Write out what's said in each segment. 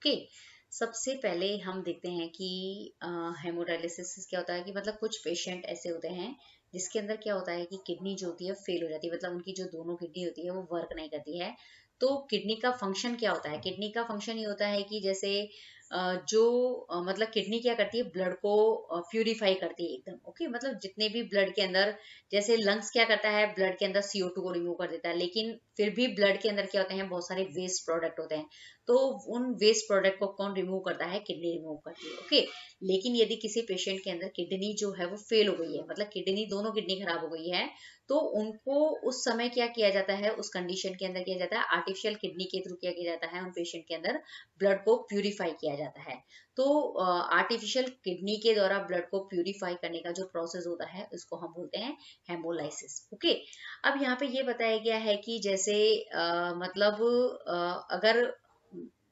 Okay. सबसे पहले हम देखते हैं कि हेमोडायलिसिस क्या होता है कि मतलब कुछ पेशेंट ऐसे होते हैं जिसके अंदर क्या होता है कि किडनी जो होती है फेल हो जाती है, मतलब उनकी जो दोनों किडनी होती है वो वर्क नहीं करती है। तो किडनी का फंक्शन क्या होता है? किडनी का फंक्शन ये होता है कि जैसे मतलब किडनी क्या करती है, ब्लड को प्यूरिफाई करती है एकदम। ओके, मतलब जितने भी ब्लड के अंदर, जैसे लंग्स क्या करता है, ब्लड के अंदर CO2 को रिमूव कर देता है, लेकिन फिर भी ब्लड के अंदर क्या होते हैं, बहुत सारे वेस्ट प्रोडक्ट होते हैं। तो उन वेस्ट प्रोडक्ट को कौन रिमूव करता है? किडनी रिमूव करती है। ओके, लेकिन यदि किसी पेशेंट के अंदर किडनी जो है वो फेल हो गई है, मतलब किडनी, दोनों किडनी खराब हो गई है, तो उनको उस समय क्या किया जाता है, उस कंडीशन के अंदर किया जाता है, आर्टिफिशियल किडनी के थ्रू क्या किया जाता है, उन पेशेंट के अंदर ब्लड को प्यूरिफाई किया जाता है। तो आर्टिफिशियल किडनी के द्वारा ब्लड को प्यूरिफाई करने का जो प्रोसेस होता है उसको हम बोलते हैं हेमोलाइसिस। ओके, अब यहाँ पे ये बताया गया है कि जैसे अगर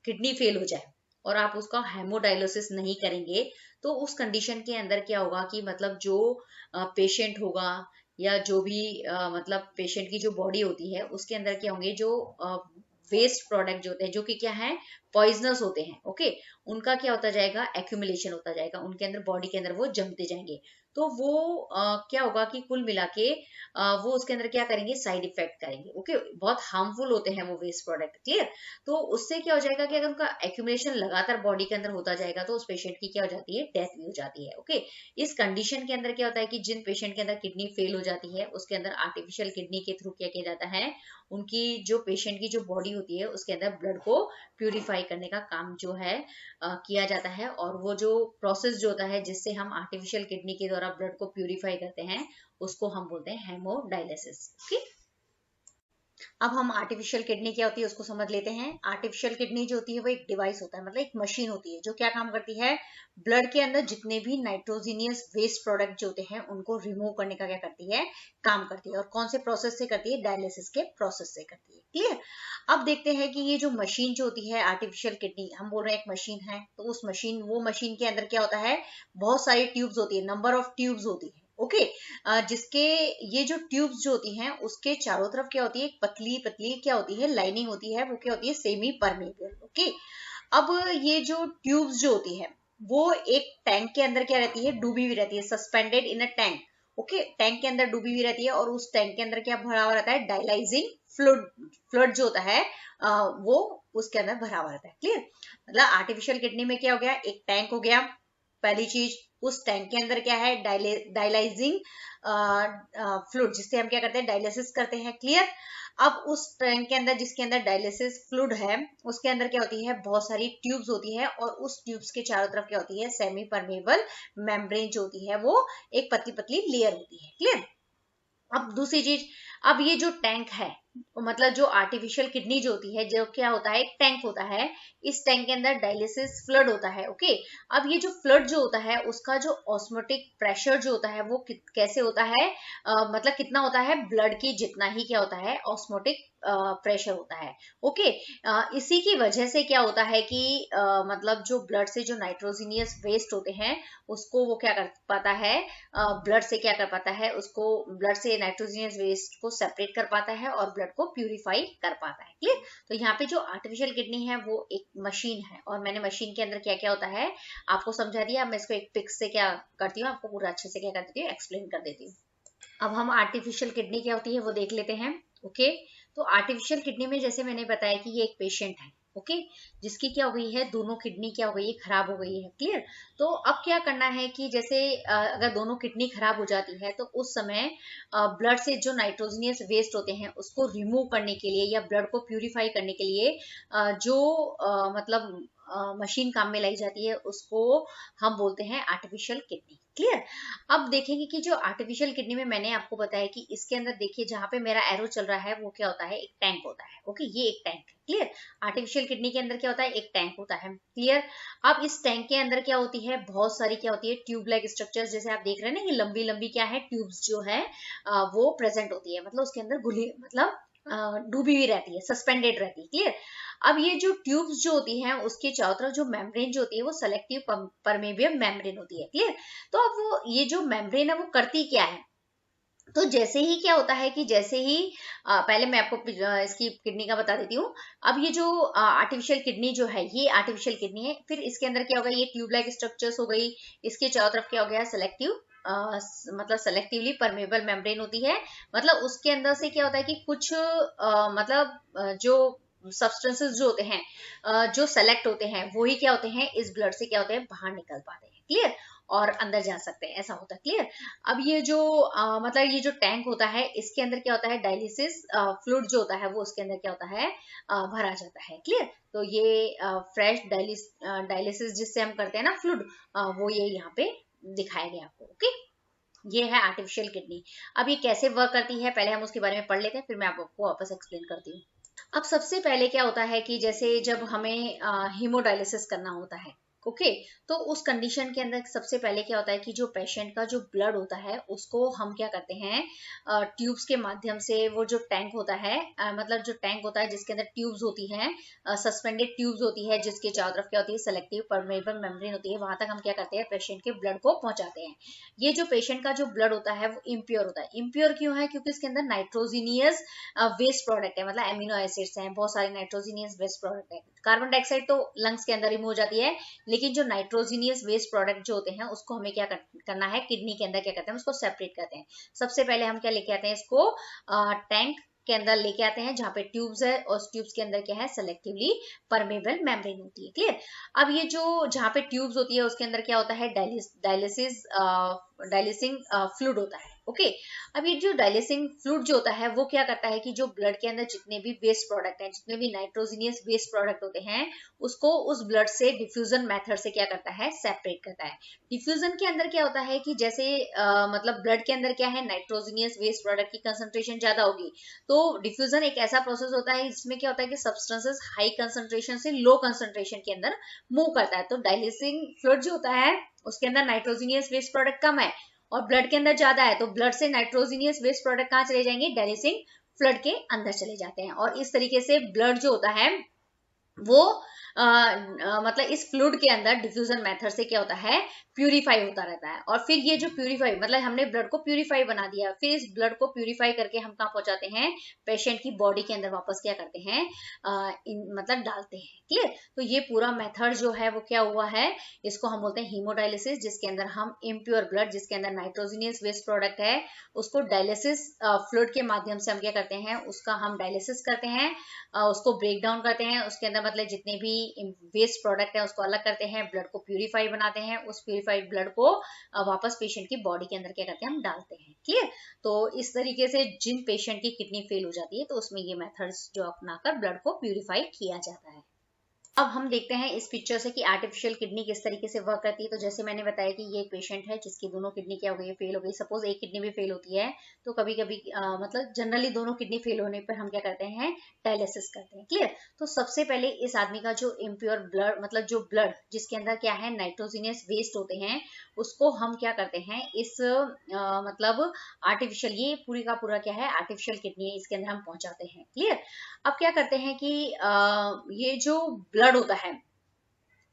किडनी फेल हो जाए और आप उसका हेमोडायलिसिस नहीं करेंगे, तो उस कंडीशन के अंदर क्या होगा कि मतलब जो पेशेंट होगा या जो भी मतलब पेशेंट की जो बॉडी होती है उसके अंदर क्या होंगे, जो वेस्ट प्रोडक्ट जो होते हैं, जो कि क्या है, पॉइजनस होते हैं। ओके, उनका क्या होता जाएगा, एक्यूमुलेशन होता जाएगा उनके अंदर, बॉडी के अंदर वो जमते जाएंगे। तो वो क्या होगा कि कुल मिला के वो उसके अंदर क्या करेंगे, साइड इफेक्ट करेंगे। ओके, बहुत हार्मफुल होते हैं वो वेस्ट प्रोडक्ट। क्लियर? तो उससे क्या हो जाएगा कि अगर उनका एक्यूमुलेशन लगातार बॉडी के अंदर होता जाएगा तो उस पेशेंट की क्या हो जाती है, डेथ भी हो जाती है। ओके, इस कंडीशन के अंदर क्या होता है कि जिन पेशेंट के अंदर किडनी फेल हो जाती है उसके अंदर आर्टिफिशियल किडनी के थ्रू क्या किया जाता है, उनकी जो पेशेंट की जो बॉडी होती है उसके अंदर ब्लड को प्यूरिफाई करने का काम जो है किया जाता है। और वो जो प्रोसेस जो होता है जिससे हम आर्टिफिशियल किडनी के द्वारा ब्लड को प्यूरिफाई करते हैं उसको हम बोलते हैं हेमोडायलिसिस। ओके, अब हम आर्टिफिशियल किडनी क्या होती है उसको समझ लेते हैं। आर्टिफिशियल किडनी जो होती है वो एक डिवाइस होता है, मतलब एक मशीन होती है जो क्या काम करती है, ब्लड के अंदर जितने भी नाइट्रोजीनियस वेस्ट प्रोडक्ट जो होते हैं उनको रिमूव करने का क्या करती है, काम करती है। और कौन से प्रोसेस से करती है, डायलिसिस के प्रोसेस से करती है। क्लियर? अब देखते हैं कि ये जो मशीन जो होती है आर्टिफिशियल किडनी, हम बोल रहे हैं एक मशीन है, तो उस मशीन, वो मशीन के अंदर क्या होता है, बहुत सारी ट्यूब्स होती है, नंबर ऑफ ट्यूब्स होती है। ओके, जिसके ये जो ट्यूब्स जो होती हैं उसके चारों तरफ क्या होती है, एक पतली पतली क्या होती है, लाइनिंग होती है, वो क्या होती है, सेमी परमेबल। ओके, अब ये जो ट्यूब्स जो होती है वो एक टैंक के अंदर क्या रहती है, डूबी हुई रहती है, suspended in a tank. Okay, tank के अंदर डूबी हुई रहती है और उस टैंक के अंदर क्या भरा हुआ रहता है, डायलाइजिंग फ्लूइड। फ्लूइड जो होता है वो उसके अंदर भरा हुआ रहता है। क्लियर? मतलब आर्टिफिशियल किडनी में क्या हो गया, एक टैंक हो गया, पहली चीज। उस टैंक के अंदर क्या है, डायलाइजिंग फ्लूइड, जिससे हम क्या करते हैं, डायलिसिस करते हैं। क्लियर? अब उस टैंक के अंदर, जिसके अंदर डायलिसिस फ्लूइड है, उसके अंदर क्या होती है, बहुत सारी ट्यूब्स होती है और उस ट्यूब्स के चारों तरफ क्या होती है, सेमी परमेबल मेम्ब्रेन जो होती है वो एक पतली पतली लेयर होती है। क्लियर? अब दूसरी चीज, अब ये जो टैंक है, मतलब जो आर्टिफिशियल किडनी जो होती है, जो क्या होता है, एक टैंक होता है, इस टैंक के अंदर डायलिसिस फ्लूइड होता है। ओके, अब ये जो फ्लूइड जो होता है उसका जो ऑस्मोटिक प्रेशर जो होता है वो कैसे होता है, मतलब कितना होता है, ब्लड की जितना ही क्या होता है, ऑस्मोटिक प्रेशर होता है। ओके, इसी की वजह से क्या होता है कि मतलब जो ब्लड से जो नाइट्रोजिनियस वेस्ट होते हैं उसको वो क्या कर पाता है, ब्लड से क्या कर पाता है, उसको ब्लड से नाइट्रोजनियस वेस्ट को सेपरेट कर पाता है और ब्लड को प्यूरिफाई कर पाता है। क्लियर? तो यहाँ पे जो आर्टिफिशियल किडनी है वो एक मशीन है और मैंने मशीन के अंदर क्या क्या होता है आपको समझा दिया। अब मैं इसको एक पिक्स से क्या करती हूँ, आपको पूरा अच्छे से क्या कर देती हूँ, एक्सप्लेन कर देती हूँ। अब हम आर्टिफिशियल किडनी क्या होती है वो देख लेते हैं। ओके, तो आर्टिफिशियल किडनी में जैसे मैंने बताया कि ये एक पेशेंट है। ओके, जिसकी क्या हो गई है, दोनों किडनी क्या हो गई है, खराब हो गई है। क्लियर? तो अब क्या करना है कि जैसे अगर दोनों किडनी खराब हो जाती है तो उस समय ब्लड से जो नाइट्रोजनियस वेस्ट होते हैं उसको रिमूव करने के लिए या ब्लड को प्यूरिफाई करने के लिए जो मतलब मशीन काम में लाई जाती है उसको हम बोलते हैं आर्टिफिशियल किडनी। क्लियर? अब देखेंगे कि जो आर्टिफिशियल किडनी में मैंने आपको बताया कि इसके अंदर देखिए जहां पे मेरा एरो चल रहा है वो क्या होता है, एक टैंक होता है। ओके, ये एक टैंक है। क्लियर? आर्टिफिशियल किडनी के अंदर क्या होता है, एक टैंक होता है। क्लियर? अब इस टैंक के अंदर क्या होती है, बहुत सारी क्या होती है, ट्यूब लाइक स्ट्रक्चर्स, जैसे आप देख रहे हैं ना, ये लंबी लंबी क्या है, ट्यूब्स जो है वो प्रेजेंट होती है, मतलब उसके अंदर घुली, मतलब डूबी हुई रहती है, सस्पेंडेड रहती है। क्लियर? अब ये जो ट्यूब्स जो होती हैं उसके चारों तरफ जो मेम्ब्रेन जो होती है वो सेलेक्टिव परमेबियम मेम्ब्रेन होती है। क्लियर? तो अब वो ये जो मेम्ब्रेन है वो करती क्या है, तो जैसे ही क्या होता है कि जैसे ही पहले मैं आपको इसकी किडनी का बता देती हूँ। अब ये जो आर्टिफिशियल किडनी जो है, ये आर्टिफिशियल किडनी है। फिर इसके अंदर क्या होगा, ये ट्यूब लाइक स्ट्रक्चर्स हो गई। इसके चारों तरफ क्या हो गया, सेलेक्टिव मतलब सेलेक्टिवली परमेबल मेम्ब्रेन होती है। मतलब उसके अंदर से क्या होता है कि कुछ जो सब्सटेंसेस जो होते हैं, जो सेलेक्ट होते हैं, वही क्या होते हैं, इस ब्लड से क्या होते हैं, बाहर निकल पाते हैं। क्लियर? और अंदर जा सकते हैं, ऐसा होता है। क्लियर? अब ये जो मतलब ये जो टैंक होता है, इसके अंदर क्या होता है, डायलिसिस फ्लूइड जो होता है वो उसके अंदर क्या होता है, भरा जाता है। क्लियर? तो ये फ्रेश डायलिसिस जिससे हम करते हैं ना फ्लूइड, वो ये यहाँ पे दिखाया गया आपको। ओके, ये है आर्टिफिशियल किडनी। अब ये कैसे वर्क करती है, पहले हम उसके बारे में पढ़ लेते हैं, फिर मैं आपको वापस एक्सप्लेन करती हूँ। अब सबसे पहले क्या होता है कि जैसे जब हमें हीमोडायलिसिस करना होता है, ओके, तो उस कंडीशन के अंदर सबसे पहले क्या होता है कि जो पेशेंट का जो ब्लड होता है उसको हम क्या करते हैं, ट्यूब्स के माध्यम से, वो जो टैंक होता है, मतलब जो टैंक होता है जिसके अंदर ट्यूब्स होती हैं, सस्पेंडेड ट्यूब्स होती है, जिसके चारों तरफ क्या होती है, सेलेक्टिव परमेबल मेम्ब्रेन होती है, वहां तक हम क्या करते हैं, पेशेंट के ब्लड को पहुंचाते हैं। ये जो पेशेंट का जो ब्लड होता है वो इम्प्योर होता है। इम्प्योर क्यों है? क्योंकि इसके अंदर नाइट्रोजीनियस वेस्ट प्रोडक्ट है, मतलब एमिनो एसिड्स हैं, बहुत सारे नाइट्रोजीनियस वेस्ट प्रोडक्ट है। कार्बन डाइऑक्साइड तो लंग्स के अंदर रिमूव हो जाती है, लेकिन जो नाइट्रोजीनियस वेस्ट प्रोडक्ट जो होते हैं उसको हमें क्या करना है, किडनी के अंदर क्या करते हैं, उसको सेपरेट करते हैं। सबसे पहले हम क्या लेके आते हैं, इसको टैंक के अंदर लेके आते हैं जहाँ पे ट्यूब्स है, और ट्यूब्स के अंदर क्या है, सेलेक्टिवली परमेबल मेम्ब्रेन होती है। क्लियर? अब ये जो जहाँ पे ट्यूब्स होती है उसके अंदर क्या होता है, डायलिसिंग फ्लूइड होता है। ओके, अब ये जो डायलिसिंग फ्लूइड जो होता है वो क्या करता है कि जो ब्लड के अंदर जितने भी वेस्ट प्रोडक्ट हैं, जितने भी नाइट्रोजीनियस वेस्ट प्रोडक्ट होते हैं, उसको उस ब्लड से डिफ्यूजन मेथड से क्या करता है, सेपरेट करता है। डिफ्यूजन के अंदर क्या होता है कि जैसे मतलब ब्लड के अंदर क्या है, नाइट्रोजीनियस वेस्ट प्रोडक्ट की कंसंट्रेशन ज्यादा होगी, तो डिफ्यूजन एक ऐसा प्रोसेस होता है जिसमें क्या होता है कि सब्सटेंसेस हाई कंसंट्रेशन से लो कंसंट्रेशन के अंदर मूव करता है। तो डायलिसिंग फ्लूइड जो होता है उसके अंदर नाइट्रोजीनियस वेस्ट प्रोडक्ट कम है और ब्लड के अंदर ज्यादा है, तो ब्लड से नाइट्रोजीनियस वेस्ट प्रोडक्ट कहाँ चले जाएंगे, डायलिसिंग फ्लूइड के अंदर चले जाते हैं। और इस तरीके से ब्लड जो होता है वो मतलब इस फ्लूइड के अंदर डिफ्यूजन मेथड से क्या होता है, प्यूरिफाई होता रहता है। और फिर ये जो प्यूरिफाई मतलब हमने ब्लड को प्यूरिफाई बना दिया, फिर इस ब्लड को प्यूरिफाई करके हम कहाँ पहुंचाते हैं, पेशेंट की बॉडी के अंदर वापस क्या करते हैं, मतलब डालते हैं। क्लियर? तो ये पूरा मेथड जो है वो क्या हुआ है, इसको हम बोलते हैं हीमोडायलिसिस, जिसके अंदर हम इम्प्योर ब्लड जिसके अंदर नाइट्रोजीनियस वेस्ट प्रोडक्ट है उसको डायलिसिस फ्लूइड के माध्यम से हम क्या करते हैं, उसका हम डायलिसिस करते हैं, उसको ब्रेक डाउन करते हैं, उसके अंदर मतलब जितने भी वेस्ट प्रोडक्ट है उसको अलग करते हैं, ब्लड को प्यूरिफाई बनाते हैं, उस प्यूरिफाइड ब्लड को वापस पेशेंट की बॉडी के अंदर क्या करते हैं, हम डालते हैं। क्लियर? तो इस तरीके से जिन पेशेंट की किडनी फेल हो जाती है तो उसमें ये मेथड्स जो अपनाकर ब्लड को प्यूरिफाई किया जाता है। अब हम देखते हैं इस पिक्चर से कि आर्टिफिशियल किडनी किस तरीके से वर्क करती है। तो जैसे मैंने बताया कि ये एक पेशेंट है जिसकी दोनों किडनी क्या हो गई, फेल हो गई। सपोज एक किडनी भी फेल होती है तो कभी कभी मतलब जनरली दोनों किडनी फेल होने पर हम क्या करते हैं, डायलिसिस करते हैं। क्लियर? तो सबसे पहले इस आदमी का जो इम्प्योर ब्लड मतलब जो ब्लड जिसके अंदर क्या है, नाइट्रोजीनियस वेस्ट होते हैं, उसको हम क्या करते हैं, इस मतलब आर्टिफिशियल, ये पूरी का पूरा क्या है, आर्टिफिशियल किडनी है, इसके अंदर हम पहुंचाते हैं। क्लियर? अब क्या करते हैं कि ये जो ब्लड होता है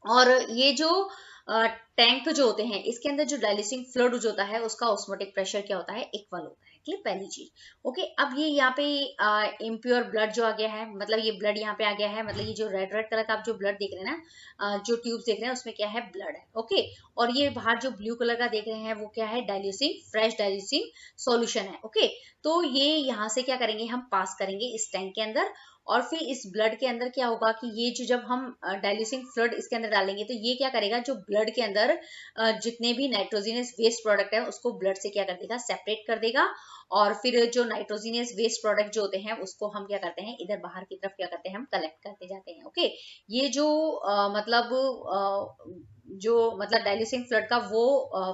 और ये जो टैंक जो होते हैं, इसके अंदर जो डायलिसिंग फ्लूइड जो होता है उसका ऑस्मोटिक प्रेशर क्या होता है, इक्वल होता है। क्लियर? पहली चीज। ओके, अब ये यहाँ पे इम्प्योर ब्लड जो आ गया है, मतलब ये ब्लड यहाँ पे आ गया है, मतलब ये जो रेड रेड कलर का आप जो ब्लड देख रहे हैं ना, जो ट्यूब्स देख रहे हैं उसमें क्या है, ब्लड है। ओके, और ये बाहर जो ब्लू कलर का देख रहे हैं वो क्या है, डायलिसिंग फ्रेश डायलिसिंग सॉल्यूशन है। ओके, तो ये यहाँ से क्या करेंगे, हम पास करेंगे इस टैंक के अंदर, और फिर इस ब्लड के अंदर क्या होगा कि ये जो जब हम डायलिसिंग फ्लूइड इसके अंदर डालेंगे तो ये क्या करेगा, जो ब्लड के अंदर जितने भी नाइट्रोजीनियस वेस्ट प्रोडक्ट है उसको ब्लड से क्या कर देगा, सेपरेट कर देगा। और फिर जो नाइट्रोजीनियस वेस्ट प्रोडक्ट जो होते हैं उसको हम क्या करते हैं, इधर बाहर की तरफ क्या करते हैं, हम कलेक्ट करते जाते हैं। ओके, ये जो मतलब डायलिसिंग फ्लूइड का वो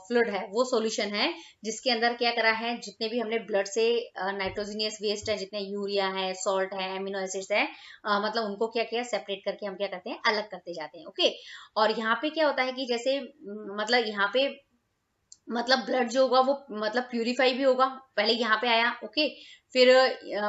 फ्लूइड है, वो सॉल्यूशन है जिसके अंदर क्या करा है, जितने भी हमने ब्लड से नाइट्रोजीनियस वेस्ट है, जितने यूरिया है, सॉल्ट है, एमिनो एसिड्स है, मतलब उनको क्या किया, सेपरेट करके हम क्या करते हैं, अलग करते जाते हैं। ओके, और यहाँ पे क्या होता है कि जैसे मतलब यहाँ पे मतलब ब्लड जो होगा वो मतलब प्यूरिफाई भी होगा, पहले यहाँ पे आया। ओके, फिर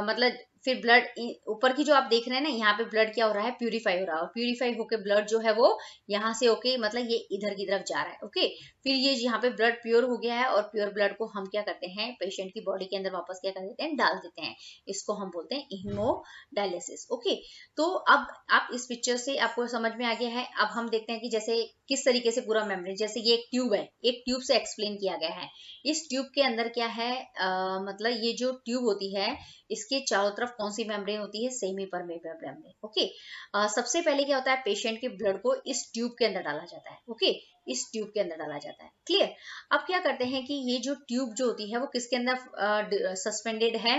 मतलब फिर ब्लड ऊपर की जो आप देख रहे हैं ना, यहाँ पे ब्लड क्या हो रहा है, प्यूरिफाई हो रहा है, और प्यूरिफाई होके ब्लड जो है वो यहाँ से होके मतलब ये इधर की तरफ जा रहा है। ओके, फिर ये यहाँ पे ब्लड प्योर हो गया है, और प्योर ब्लड को हम क्या करते हैं, पेशेंट की बॉडी के अंदर वापस क्या कर देते हैं, डाल देते हैं। इसको हम बोलते हैं हीमोडायलिसिस। ओके, तो अब आप इस पिक्चर से आपको समझ में आ गया है। अब हम देखते हैं कि जैसे किस तरीके से पूरा मेम्ब्रेन, जैसे ये एक ट्यूब है, एक ट्यूब से एक्सप्लेन किया गया है। इस ट्यूब के अंदर क्या है, मतलब ये जो ट्यूब होती है इसके चारों तरफ कौन सी मेम्ब्रेन होती है, सेमी परमेबल मेम्ब्रेन। ओके, सबसे पहले क्या होता है, पेशेंट के ब्लड को इस ट्यूब के अंदर डाला जाता है। ओके, इस ट्यूब के अंदर डाला जाता है। क्लियर। अब क्या करते हैं कि ये जो ट्यूब जो होती है वो किसके अंदर सस्पेंडेड है,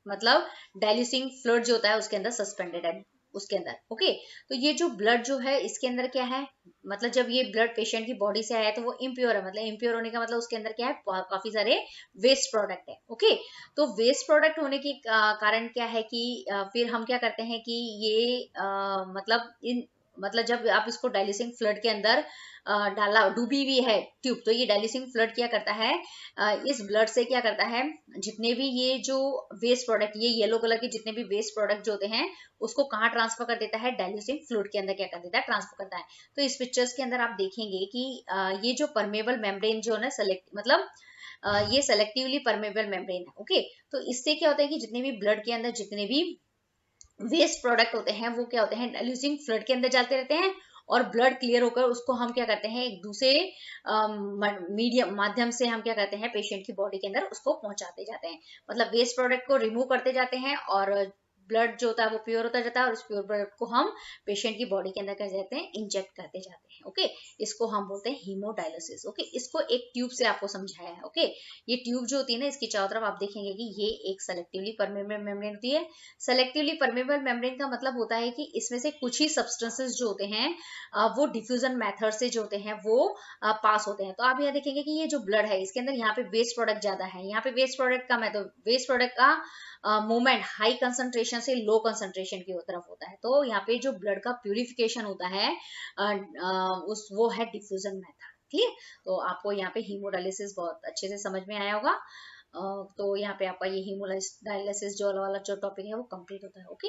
मतलब डाइल्यूसिंग फ्लूइड जो होता है उसके अंदर सस्पेंडेड है उसके अंदर। ओके, तो ये जो ब्लड जो है इसके अंदर क्या है, मतलब जब ये ब्लड पेशेंट की बॉडी से आया है तो वो इम्प्योर है, मतलब इम्प्योर होने का मतलब उसके अंदर क्या है, काफी सारे वेस्ट प्रोडक्ट है। ओके, तो वेस्ट प्रोडक्ट होने के कारण क्या है कि फिर हम क्या करते हैं कि ये मतलब जब आप इसको डाइल्यूसिंग फ्लूइड के अंदर डाला, डूबी हुई है ट्यूब, तो ये डाइल्यूसिंग फ्लूइड क्या करता है, इस ब्लड से क्या करता है, जितने भी ये जो वेस्ट प्रोडक्ट, ये येलो कलर के जितने भी वेस्ट प्रोडक्ट जो होते हैं उसको कहाँ ट्रांसफर कर देता है, डाइल्यूसिंग फ्लूइड के अंदर क्या कर देता है, ट्रांसफर करता है। तो इस पिक्चर्स के अंदर आप देखेंगे कि ये जो परमेबल मेम्ब्रेन जो है ना, ये सेलेक्टिवली परमेबल मेम्ब्रेन है। ओके, तो इससे क्या होता है कि जितने भी ब्लड के अंदर जितने भी वेस्ट प्रोडक्ट होते हैं वो क्या होते हैं, डाइल्यूसिंग फ्लूइड के अंदर जाते रहते हैं, और ब्लड क्लियर होकर उसको हम क्या करते हैं, एक दूसरे मीडियम माध्यम से हम क्या करते हैं, पेशेंट की बॉडी के अंदर उसको पहुंचाते जाते हैं। मतलब वेस्ट प्रोडक्ट को रिमूव करते जाते हैं, और ब्लड जो होता है वो प्योर होता जाता है, और उस प्योर ब्लड को हम पेशेंट की बॉडी के अंदर कर जाते हैं, इंजेक्ट करते जाते हैं। ओके, इसको हम बोलते हैं हीमोडायलिसिस। ओके, इसको एक ट्यूब से आपको समझाया है। ओके, ये ट्यूब जो होती है ना, इसकी चारों तरफ आप देखेंगे कि ये एक सेलेक्टिवली परमेबल मेम्ब्रेन होती है। सेलेक्टिवली परमेबल मेम्ब्रेन का मतलब होता है कि इसमें से कुछ ही सब्सटेंसेस जो होते हैं वो डिफ्यूजन मेथड से जो होते हैं वो पास होते हैं। तो आप यहाँ देखेंगे कि ये जो ब्लड है इसके अंदर यहाँ पे वेस्ट प्रोडक्ट ज्यादा है, यहाँ पे वेस्ट प्रोडक्ट कम है, तो वेस्ट प्रोडक्ट का मूवमेंट हाई कंसंट्रेशन से लो कंसंट्रेशन की तरफ होता है। तो यहाँ पे जो ब्लड का प्यूरिफिकेशन होता है वो है डिफ्यूजन मेथड। क्लियर। तो आपको यहाँ पे हीमोडायलिसिस बहुत अच्छे से समझ में आया होगा। तो यहाँ पे आपका ये हीमोडायलिसिस जो वाला जो टॉपिक है वो कंप्लीट होता है। ओके।